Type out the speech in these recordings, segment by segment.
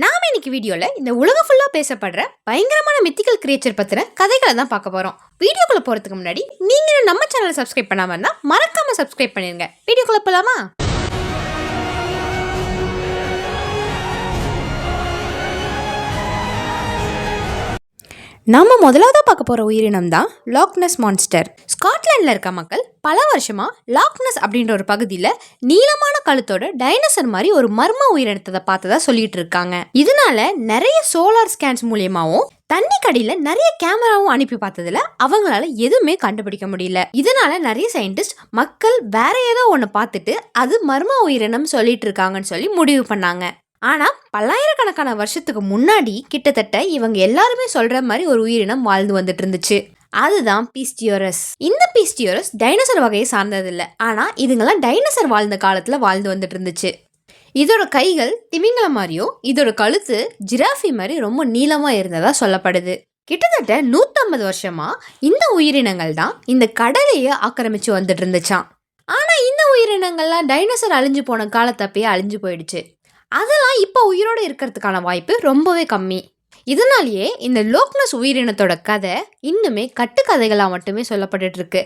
நாம இன்னைக்கு வீடியோல இந்த உலகம் ஃபுல்லா பேசப்படுற பயங்கரமான மித்திக்கல் கிரியேச்சர் பத்தின கதைகளை தான் பார்க்க போறோம். வீடியோக்குள்ள போறதுக்கு முன்னாடி நீங்க நம்ம சேனலை சப்ஸ்கிரைப் பண்ணாம இருந்தா மறக்காம சப்ஸ்கிரைப் பண்ணிருங்க. வீடியோக்குள்ள போலாமா? நம்ம முதலாவதா பார்க்க போற உயிரினம் தான் லாக்னஸ் மான்ஸ்டர். ஸ்காட்லாண்ட்ல இருக்க மக்கள் பல வருஷமா லாக்னஸ் அப்படின்ற ஒரு பகுதியில நீளமான கழுத்தோட டைனோசர் மாதிரி ஒரு மர்ம உயிரினத்தை பார்த்ததா சொல்லிட்டு இருக்காங்க. இதனால நிறைய சோலார் ஸ்கேன்ஸ் மூலியமாவும் தண்ணி கடியில நிறைய கேமராவும் அனுப்பி பார்த்ததுல அவங்களால எதுவுமே கண்டுபிடிக்க முடியல. இதனால நிறைய சயின்டிஸ்ட் மக்கள் வேற ஏதோ ஒண்ணு பார்த்துட்டு அது மர்ம உயிரினம் சொல்லிட்டு இருக்காங்கன்னு சொல்லி முடிவு பண்ணாங்க. ஆனா பல்லாயிரக்கணக்கான வருஷத்துக்கு முன்னாடி கிட்டத்தட்ட இவங்க எல்லாருமே சொல்ற மாதிரி ஒரு உயிரினம் வாழ்ந்து வந்துட்டு இருந்துச்சு. அதுதான் பீஸ்டியோரஸ். இந்த பீஸ்டியோரஸ் டைனோசர் வகையை சார்ந்தது இல்லை. ஆனா இதுங்கெல்லாம் டைனோசர் வாழ்ந்த காலத்துல வாழ்ந்து வந்துட்டு இருந்துச்சு. இதோட கைகள் திமிங்கலம் மாதிரியும் இதோட கழுத்து ஜிராஃபி மாதிரி ரொம்ப நீளமா இருந்ததா சொல்லப்படுது. கிட்டத்தட்ட 150 வருஷமா இந்த உயிரினங்கள் தான் இந்த கடலையே ஆக்கிரமிச்சு வந்துட்டு இருந்துச்சான். ஆனா இந்த உயிரினங்கள்லாம் டைனோசர் அழிஞ்சு போன காலத்தப்பயே அழிஞ்சு போயிடுச்சு. அதெல்லாம் இப்போ உயிரோடு இருக்கிறதுக்கான வாய்ப்பு ரொம்பவே கம்மி. இதனாலேயே இந்த லோக்னஸ் உயிரினத்தோட கதை இன்னுமே கட்டுக்கதைகளாக மட்டுமே சொல்லப்பட்டு இருக்கு.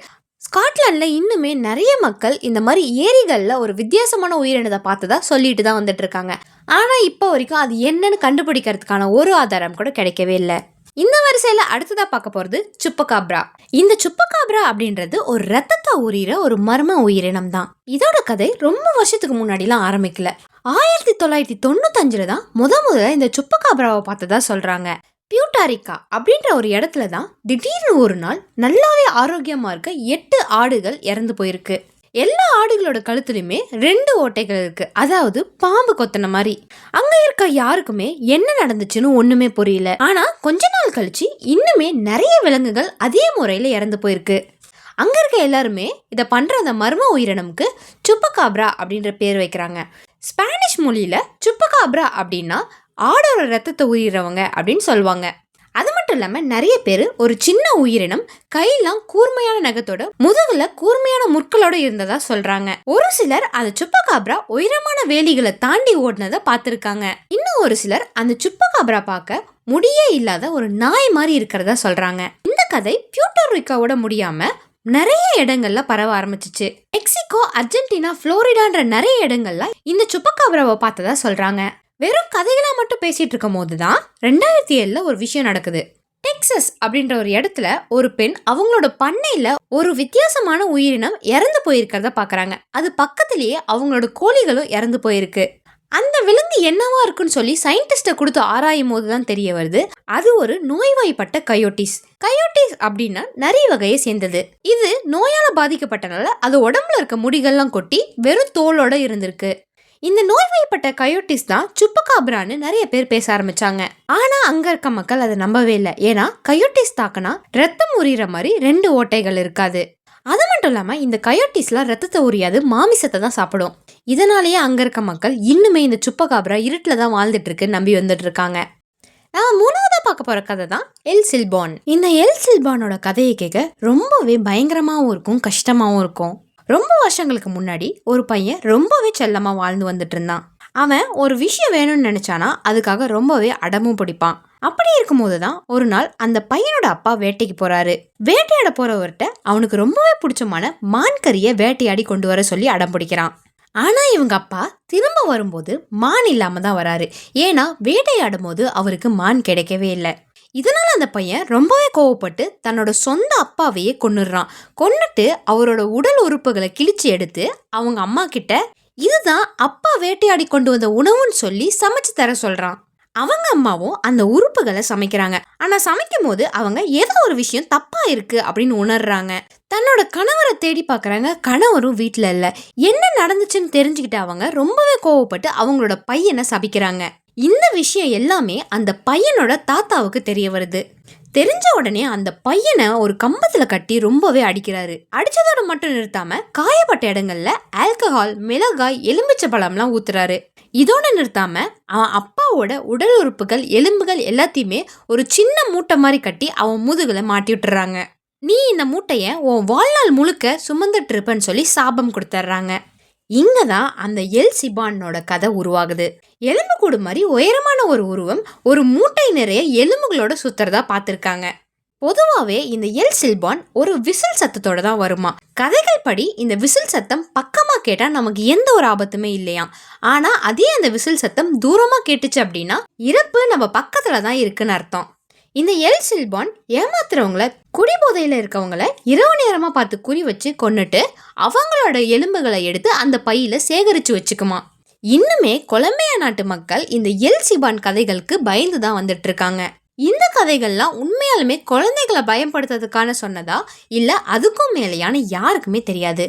ஸ்காட்லாண்டில் இன்னுமே நிறைய மக்கள் இந்த மாதிரி ஏரிகளில் ஒரு வித்தியாசமான உயிரினத்தை பார்த்ததா சொல்லிட்டு தான் வந்துட்டு இருக்காங்க. ஆனால் இப்போ வரைக்கும் அது என்னன்னு கண்டுபிடிக்கிறதுக்கான ஒரு ஆதாரம் கூட கிடைக்கவே இல்லை. இந்த வரிசையில அடுத்ததா பார்க்க போறது சுப்பகாப்ரா. இந்த சுப்பகாப்ரா அப்படின்றது ஒரு ரத்தத்தை உரிகிற ஒரு மர்ம உயிரினம் தான். இதோட கதை ரொம்ப வருஷத்துக்கு முன்னாடிலாம் ஆரம்பிக்கல. 1995 தான் முதல்ல இந்த சுப்பகாப்ராவை பார்த்ததா சொல்றாங்க. பியூட்டாரிக்கா அப்படின்ற ஒரு இடத்துல தான் திடீர்னு ஒரு நாள் நல்லாவே ஆரோக்கியமா இருக்க 8 ஆடுகள் இறந்து போயிருக்கு. எல்லா ஆடுகளோட கழுத்துலையுமே 2 ஓட்டைகள் இருக்கு. அதாவது பாம்பு கொத்தின மாதிரி. அங்க இருக்க யாருக்குமே என்ன நடந்துச்சுன்னு ஒண்ணுமே புரியல. ஆனா கொஞ்ச நாள் கழிச்சு இன்னுமே நிறைய விலங்குகள் அதே முறையில இறந்து போயிருக்கு. அங்க இருக்க எல்லாருமே இதை பண்ற அந்த மர்ம உயிரினமுக்கு சுப்பகாப்ரா அப்படின்ற பேர் வைக்கிறாங்க. ஸ்பானிஷ் மொழியில சுப்பகாப்ரா அப்படின்னா ஆடோட ரத்தத்தை உயிரவங்க அப்படின்னு சொல்லுவாங்க. அது மட்டும் இல்லாம நிறைய பேர் ஒரு சின்ன உயிரினம் கையெல்லாம் கூர்மையான நகத்தோட முதுகுல கூர்மையான முற்களோட இருந்ததா சொல்றாங்க. ஒரு சிலர் அந்த சுப்பகாப்ரா உயரமான வேலிகளை தாண்டி ஓடினதை பார்த்திருக்காங்க. இன்னும் ஒரு சிலர் அந்த சுப்பகாப்ரா பார்க்க முடியே இல்லாத ஒரு நாய் மாதிரி இருக்கிறதா சொல்றாங்க. இந்த கதை பியூட்டோரிக்காவோட முடியாம நிறைய இடங்கள்ல பரவ ஆரம்பிச்சிச்சு. மெக்சிகோ, அர்ஜென்டினா, புளோரிடான்ற நிறைய இடங்கள்ல இந்த சுப்பகாப்ராவை பார்த்ததா சொல்றாங்க. வெறும் கதைகளா மட்டும் பேசிட்டு இருக்கும் போதுதான் 2007 ஒரு விஷயம் நடக்குது. டெக்சஸ் அப்படின்ற ஒரு இடத்துல ஒரு பெண் அவங்களோட பண்ணையில ஒரு வித்தியாசமான உயிரினம் இறந்து போயிருக்கிறத பாக்குறாங்க. அது பக்கத்திலேயே அவங்களோட கோழிகளும் இறந்து போயிருக்கு. அந்த விலங்கு என்னவா இருக்குன்னு சொல்லி சயின்டிஸ்ட கொடுத்து ஆராயும் போதுதான் தெரிய வருது அது ஒரு நோய்வாய்ப்பட்ட கயோட்டிஸ். கயோட்டிஸ் அப்படின்னா நிறைய வகையை சேர்ந்தது. இது நோயால பாதிக்கப்பட்டனால அது உடம்புல இருக்க முடிகள்லாம் கொட்டி வெறும் தோலோட இருந்திருக்கு. இந்த நோய்வாய்ப்பட்ட கயோட்டிஸ் தான் சுப்பகாப்ரான்னு நிறைய பேர் பேச ஆரம்பிச்சாங்க. ஆனா அங்க இருக்க மக்கள் அதை நம்பவே இல்லை. ஏன்னா கயோட்டிஸ் தாக்குனா ரத்தம் உரிகிற மாதிரி 2 ஓட்டைகள் இருக்காது. அது மட்டும் இல்லாம இந்த கயோட்டிஸ்லாம் ரத்தத்தை உரியாது, மாமிசத்தை தான் சாப்பிடும். இதனாலேயே அங்க இருக்க மக்கள் இன்னுமே இந்த சுப்பகாப்ரா இருட்டில் தான் வாழ்ந்துட்டு இருக்கு நம்பி வந்துட்டு இருக்காங்க. நாம மூணாவதா பார்க்க போற கதை தான் எல் சில்பான். இந்த எல் சில்பானோட கதையை கேட்க ரொம்பவே பயங்கரமாவும் இருக்கும், கஷ்டமாவும் இருக்கும். ரொம்ப வருஷங்களுக்கு முன்னாடி ஒரு பையன் ரொம்பவே செல்லமா வாழ்ந்து வந்துட்டு இருந்தான். அவன் ஒரு விஷயம் வேணும்னு நினைச்சானா அதுக்காக ரொம்பவே அடமும் பிடிப்பான். அப்படி இருக்கும் போதுதான் ஒரு நாள் அந்த பையனோட அப்பா வேட்டைக்கு போறாரு. வேட்டையாட போறவர்கிட்ட அவனுக்கு ரொம்பவே பிடிச்சமான மான் கறியை வேட்டையாடி கொண்டு வர சொல்லி அடம் பிடிக்கிறான். ஆனா இவங்க அப்பா திரும்ப வரும்போது மான் இல்லாம தான் வராரு. ஏன்னா வேட்டையாடும் போது அவருக்கு மான் கிடைக்கவே இல்லை. இதனால அந்த பையன் ரொம்பவே கோவப்பட்டு தன்னோட சொந்த அப்பாவையே கொன்னுடுறான். கொன்னுட்டு அவரோட உடல் உறுப்புகளை கிழிச்சு எடுத்து அவங்க அம்மா கிட்ட இதுதான் அப்பா வேட்டையாடி கொண்டு வந்த உணவுன்னு சொல்லி சமைச்சு தர சொல்றான். அவங்க அம்மாவும் அந்த உறுப்புகளை சமைக்கிறாங்க. ஆனா சமைக்கும் போது அவங்க ஏதோ ஒரு விஷயம் தப்பா இருக்கு அப்படின்னு உணர்றாங்க. தன்னோட கணவரை தேடி பாக்குறாங்க. கணவரும் வீட்டுல இல்ல. என்ன நடந்துச்சுன்னு தெரிஞ்சுக்கிட்டு அவங்க ரொம்பவே கோவப்பட்டு அவங்களோட பையனை சபிக்கிறாங்க. இந்த விஷயம் எல்லாமே அந்த பையனோட தாத்தாவுக்கு தெரிய வருது. தெரிஞ்ச உடனே அந்த பையனை ஒரு கம்பத்துல கட்டி ரொம்பவே அடிக்கிறாரு. அடிச்சதோட மட்டும் நிறுத்தாம காயப்பட்ட இடங்கள்ல ஆல்கஹால், மிளகாய், எலுமிச்சை பழம்லாம் ஊத்துறாரு. இதோட நிறுத்தாம அவன் அப்பாவோட உடல் உறுப்புகள், எலும்புகள் எல்லாத்தையுமே ஒரு சின்ன மூட்டை மாதிரி கட்டி அவன் முதுகுல மாட்டி விட்டுறாங்க. நீ இந்த மூட்டைய உன் வாழ்நாள் முழுக்க சுமந்துட்டு இருப்பன்னு சொல்லி சாபம் கொடுத்துட்றாங்க. இங்க தான் அந்த எல் சிபானோட கதை உருவாகுது. எலும்புக்கூடு மாதிரி உயரமான ஒரு உருவம் ஒரு மூட்டை நிறைய எலும்புகளோட சுத்துறதா பார்த்திருக்காங்க. பொதுவாகவே இந்த எல் சில்பான் ஒரு விசில் சத்தத்தோட தான் வருமா. கதைகள் படி இந்த விசில் சத்தம் பக்கமாக கேட்டால் நமக்கு எந்த ஒரு ஆபத்துமே இல்லையாம். ஆனால் அதே அந்த விசில் சத்தம் தூரமாக கேட்டுச்சு அப்படின்னா இறப்பு நம்ம பக்கத்தில் தான் இருக்குன்னு அர்த்தம். இந்த எல் சில்பான் ஏமாத்துறவங்கள, குடிபோதையில் இருக்கவங்கள இரவு நேரமாக பார்த்து குறி வச்சு கொன்னுட்டு அவங்களோட எலும்புகளை எடுத்து அந்த பையில சேகரித்து வச்சுக்குமா. இன்னுமே கொலம்பியா நாட்டு மக்கள் இந்த எல் சிபான் கதைகளுக்கு பயந்து தான் வந்துட்டு இருக்காங்க. இந்த கதைகள்லாம் உண்மையாலுமே குழந்தைகளை பயன்படுத்துறதுக்கான சொன்னதா இல்ல அதுக்கும் மேலையான யாருக்குமே தெரியாது.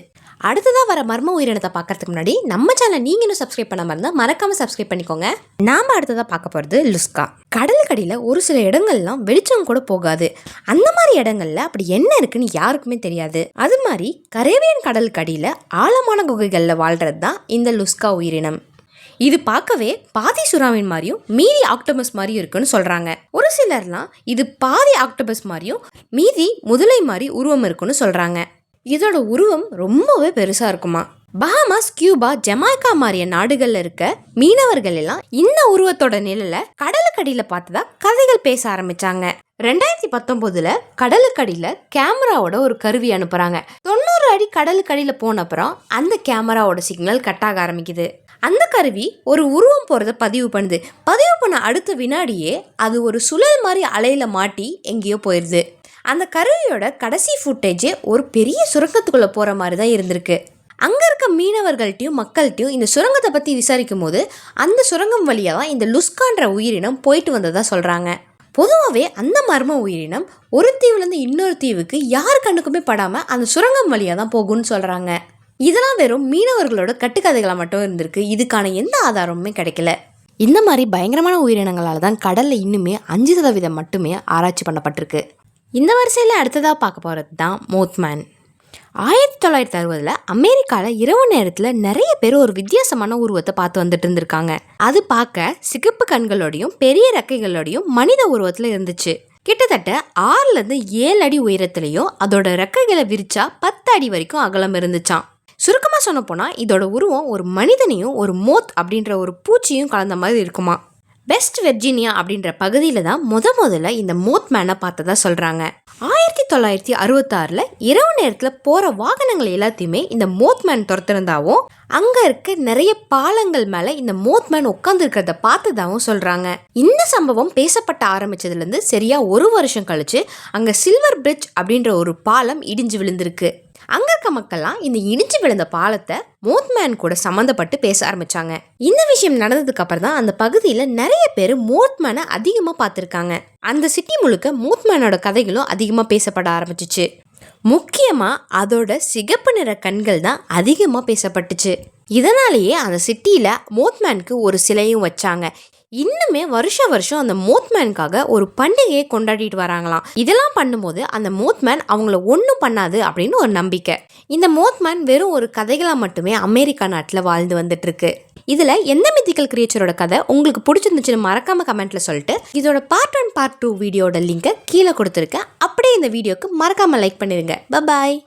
அடுத்ததா வர மர்ம உயிரினத்தை பார்க்கறதுக்கு முன்னாடி நம்ம சேனல் நீங்க இன்னும் சப்ஸ்கிரைப் பண்ணாம இருந்தா மறக்காம சப்ஸ்கிரைப் பண்ணிக்கோங்க. நாம அடுத்ததா பார்க்க போறது லுஸ்கா. கடலுக்கடியில ஒரு சில இடங்கள்லாம் வெளிச்சம் கூட போகாது. அந்த மாதிரி இடங்கள்ல அப்படி என்ன இருக்குன்னு யாருக்குமே தெரியாது. அது மாதிரி கரேபியன் கடலுக்கடியில ஆழமான குகைகள்ல வாழ்றது தான் இந்த லுஸ்கா உயிரினம். இது பார்க்கவே பாதி சுறாவின் மாதிரியும் மீதி ஆக்டோபஸ் மாதிரியும் இருக்குன்னு சொல்றாங்க. ஒரு சிலர்லாம் இது பாதி ஆக்டோபஸ் மாதிரியும் மீதி முதலை மாதிரி உருவம் இருக்குன்னு சொல்றாங்க. இதோட உருவம் ரொம்பவே பெருசா இருக்குமா. பஹாமாஸ், கியூபா, ஜமாய்க்கா மாதிரிய நாடுகள்ல இருக்க மீனவர்கள் எல்லாம் இந்த உருவத்தோட நிழல கடலுக்கடியில பார்த்ததா கதைகள் பேச ஆரம்பிச்சாங்க. 2019 கடலுக்கடியில கேமராவோட ஒரு கருவி அனுப்புறாங்க. 90 அடி கடலுக்கடியில போன அப்புறம் அந்த கேமராவோட சிக்னல் கட் ஆக ஆரம்பிக்குது. அந்த கருவி ஒரு உருவம் போறத பதிவு பண்ணுது. பதிவு பண்ண அடுத்த வினாடியே அது ஒரு சுழல் மாதிரி அலையில மாட்டி எங்கேயோ போயிடுது. அந்த கருவியோட கடைசி ஃபுட்டேஜே ஒரு பெரிய சுரங்கத்துக்குள்ள போற மாதிரி தான் இருந்திருக்கு. அங்க இருக்க மீனவர்கள்ட்டையும் மக்கள்கிட்டையும் இந்த சுரங்கத்தை பத்தி விசாரிக்கும் போது அந்த சுரங்கம் வழியா தான் இந்த லுஸ்கான்ற உயிரினம் போயிட்டு வந்ததா சொல்றாங்க. பொதுவாகவே அந்த மர்ம உயிரினம் ஒரு தீவுலேருந்து இன்னொரு தீவுக்கு யார் கண்ணுக்குமே படாம அந்த சுரங்கம் வழியா தான் போகும்னு சொல்றாங்க. இதெல்லாம் வெறும் மீனவர்களோட கட்டுக்கதைகளாக மட்டும் இருந்திருக்கு. இதுக்கான எந்த ஆதாரமுமே கிடைக்கல. இந்த மாதிரி பயங்கரமான உயிரினங்களால் தான் கடலில் இன்னுமே 5% மட்டுமே ஆராய்ச்சி பண்ணப்பட்டிருக்கு. இந்த வரிசையில் அடுத்ததாக பார்க்க போகிறது தான் மோத்மேன். 1960 அமெரிக்காவில் இரவு நேரத்தில் நிறைய பேர் ஒரு வித்தியாசமான உருவத்தை பார்த்து வந்துட்டு இருந்திருக்காங்க. அது பார்க்க சிகப்பு கண்களோடையும் பெரிய ரெக்கைகளோடையும் மனித உருவத்தில் இருந்துச்சு. கிட்டத்தட்ட 6-7 அடி உயரத்துலையும் அதோட ரெக்கைகளை விரிச்சா 10 அடி வரைக்கும் அகலம் இருந்துச்சான். சுருக்கமாக சொல்ல போனால் இதோட உருவம் ஒரு மனிதனையும் ஒரு மோத் அப்படின்ற ஒரு பூச்சியும் கலந்த மாதிரி இருக்குமா. வெஸ்ட் வெர்ஜீனியா அப்படின்ற பகுதியில் தான் முதல்ல இந்த மோத்மேனை பார்த்ததா சொல்கிறாங்க. 1966 இரவு நேரத்தில் போகிற வாகனங்கள் எல்லாத்தையுமே இந்த மோத்மேன் துரத்துறதாவும் அங்கே இருக்க நிறைய பாலங்கள் மேலே இந்த மோத்மேன் உட்காந்துருக்கிறத பார்த்ததாகவும் சொல்கிறாங்க. இந்த சம்பவம் பேசப்பட்ட ஆரம்பிச்சதுலேருந்து சரியா 1 வருஷம் கழிச்சு அங்கே சில்வர் பிரிட்ஜ் அப்படின்ற ஒரு பாலம் இடிஞ்சு விழுந்திருக்கு. அங்க இருக்க மக்கள்லாம் இந்த இடிஞ்சு விழுந்த பாலத்தை மோத்மேன் கூட சம்மந்தப்பட்டு பேச ஆரம்பிச்சாங்க. இந்த விஷயம் நடந்ததுக்கு அப்புறம் தான் அந்த பகுதியில நிறைய பேர் மோத்மேனை அதிகமா பார்த்திருக்காங்க. அந்த சிட்டி முழுக்க மோத்மேனோட கதைகளும் அதிகமா பேசப்பட ஆரம்பிச்சிச்சு. முக்கியமா அதோட சிகப்பு நிற கண்கள் தான் அதிகமா பேசப்பட்டுச்சு. இதனாலேயே அந்த சிட்டியில மோத்மேனுக்கு ஒரு சிலையும் வச்சாங்க. இன்னுமே வருஷம் அந்த மோத்மேனுக்காக ஒரு பண்டிகையை கொண்டாடிட்டு வராங்களாம். இதெல்லாம் பண்ணும்போது அந்த மோத்மேன் அவங்கள ஒன்றும் பண்ணாது அப்படின்னு ஒரு நம்பிக்கை. இந்த மோத்மேன் வெறும் ஒரு கதைகளாக மட்டுமே அமெரிக்கா நாட்டில் வாழ்ந்து வந்துட்டு இருக்கு. இதில் எந்த மித்திக்கல் கிரியேச்சரோட கதை உங்களுக்கு பிடிச்சிருந்துச்சுன்னு மறக்காம கமெண்ட்ல சொல்லிட்டு இதோட பார்ட் 1 பார்ட் 2 வீடியோட லிங்கை கீழே கொடுத்துருக்கேன். அப்படியே இந்த வீடியோக்கு மறக்காம லைக் பண்ணிடுங்க. பாய்.